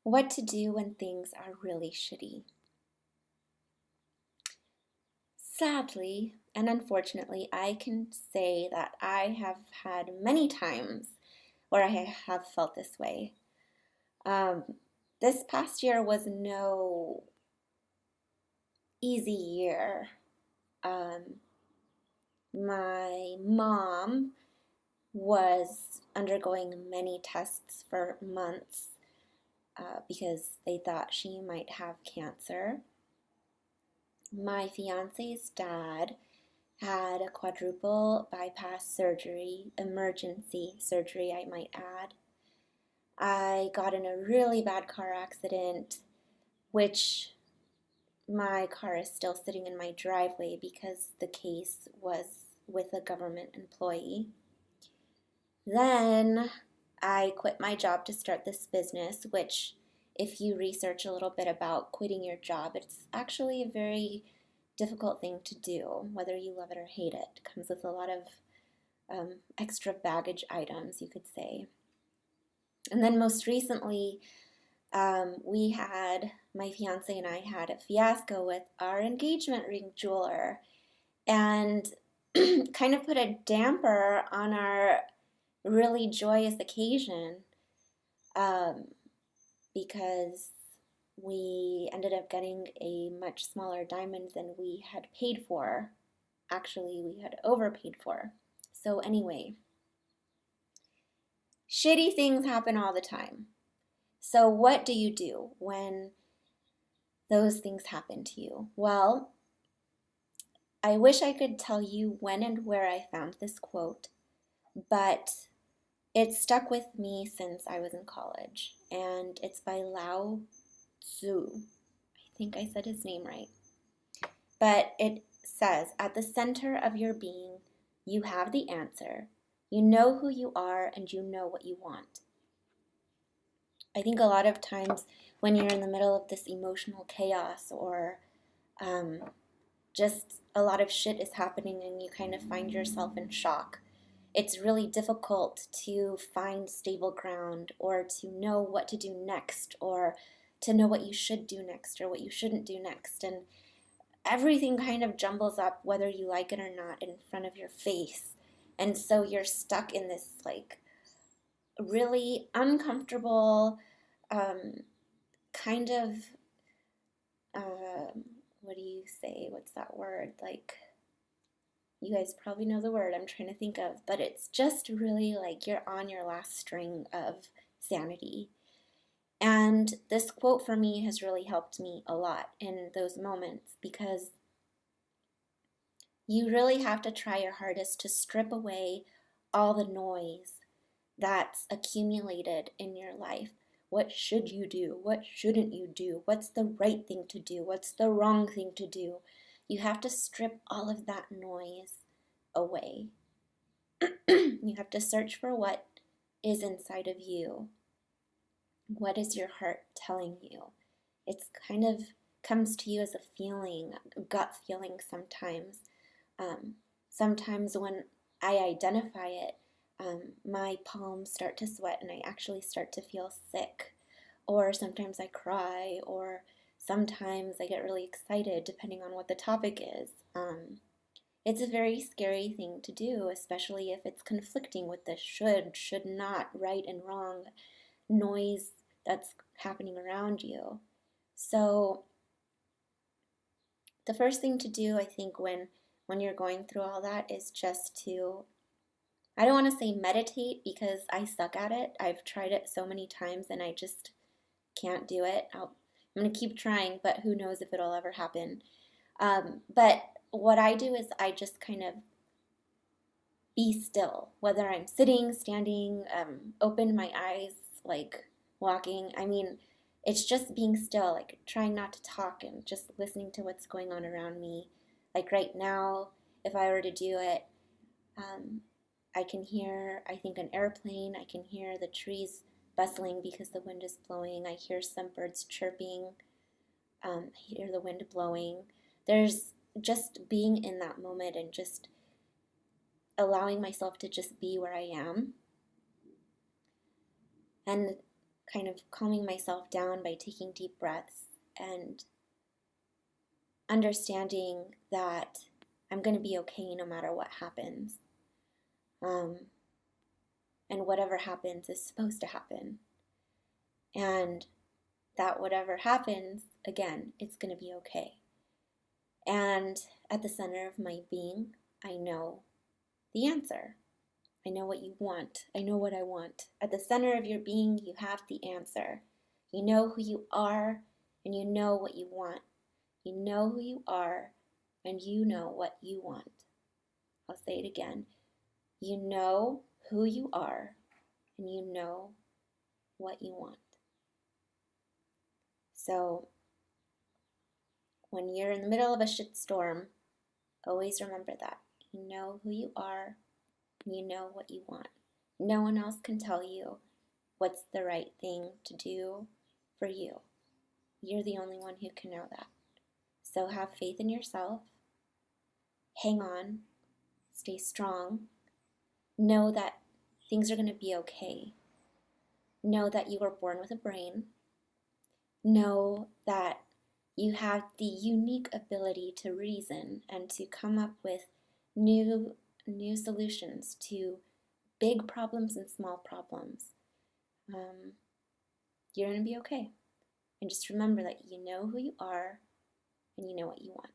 What to do when things are really shitty. Sadly and unfortunately, I can say that I have had many times where I have felt this way. Um, this past year was no easy year. Um, my mom was undergoing many tests for months because they thought she might have cancer. My fiance's dad had a quadruple bypass surgery, emergency surgery, I might add. I got in a really bad car accident, which my car is still sitting in my driveway because the case was with a government employee. Then I quit my job to start this business, which, if you research a little bit about quitting your job, it's actually a very difficult thing to do, whether you love it or hate it. It comes with a lot of extra baggage items, you could say. And then most recently, my fiance and I had a fiasco with our engagement ring jeweler and kind of put a damper on our really joyous occasion um, because we ended up getting a much smaller diamond than we had paid for. Actually, we had overpaid for. So, anyway, shitty things happen all the time. So, what do you do when those things happen to you? Well, I wish I could tell you when and where I found this quote, but it stuck with me since I was in college, and it's by Lao Tzu. I think I said his name right. But it says, at the center of your being, you have the answer. You know who you are and you know what you want. I think a lot of times when you're in the middle of this emotional chaos or um, just a lot of shit is happening and you kind of find yourself in shock, it's really difficult to find stable ground or to know what to do next or to know what you should do next or what you shouldn't do next. And everything kind of jumbles up, whether you like it or not, in front of your face. And so you're stuck in this like really uncomfortable um, kind of, what do you say? What's that word? Like, you guys probably know the word I'm trying to think of, but it's just really like you're on your last string of sanity. And this quote for me has really helped me a lot in those moments because you really have to try your hardest to strip away all the noise that's accumulated in your life. What should you do? What shouldn't you do? What's the right thing to do? What's the wrong thing to do? You have to strip all of that noise away. You have to search for what is inside of you. What is your heart telling you? It's kind of comes to you as a feeling, a gut feeling sometimes. Um, Sometimes when I identify it, my palms start to sweat and I actually start to feel sick. Or sometimes I cry, or sometimes I get really excited, depending on what the topic is. It's a very scary thing to do, especially if it's conflicting with the should not, right and wrong noise that's happening around you. So the first thing to do, I think, when you're going through all that is just to, I don't want to say meditate because I suck at it. I've tried it so many times and I just can't do it. I'm going to keep trying, but who knows if it'll ever happen. But what I do is I just kind of be still, whether I'm sitting, standing, open my eyes, like walking. I mean, it's just being still, like trying not to talk and just listening to what's going on around me. Like right now, if I were to do it, um, I can hear, I think, an airplane. I can hear the trees bustling because the wind is blowing. I hear some birds chirping. I hear the wind blowing. There's just being in that moment and just allowing myself to just be where I am. And kind of calming myself down by taking deep breaths and understanding that I'm going to be okay no matter what happens. And whatever happens is supposed to happen. And that whatever happens, again, it's going to be okay. And at the center of my being, I know the answer. I know what you want. I know what I want. At the center of your being, you have the answer. You know who you are, and you know what you want. You know who you are, and you know what you want. I'll say it again. You know who you are, and you know what you want. So, when you're in the middle of a shitstorm, always remember that. You know who you are, and you know what you want. No one else can tell you what's the right thing to do for you. You're the only one who can know that. So have faith in yourself. Hang on. Stay strong. Know that things are going to be okay. Know that you were born with a brain. Know that you have the unique ability to reason and to come up with new solutions to big problems and small problems. You're going to be okay. And just remember that you know who you are and you know what you want.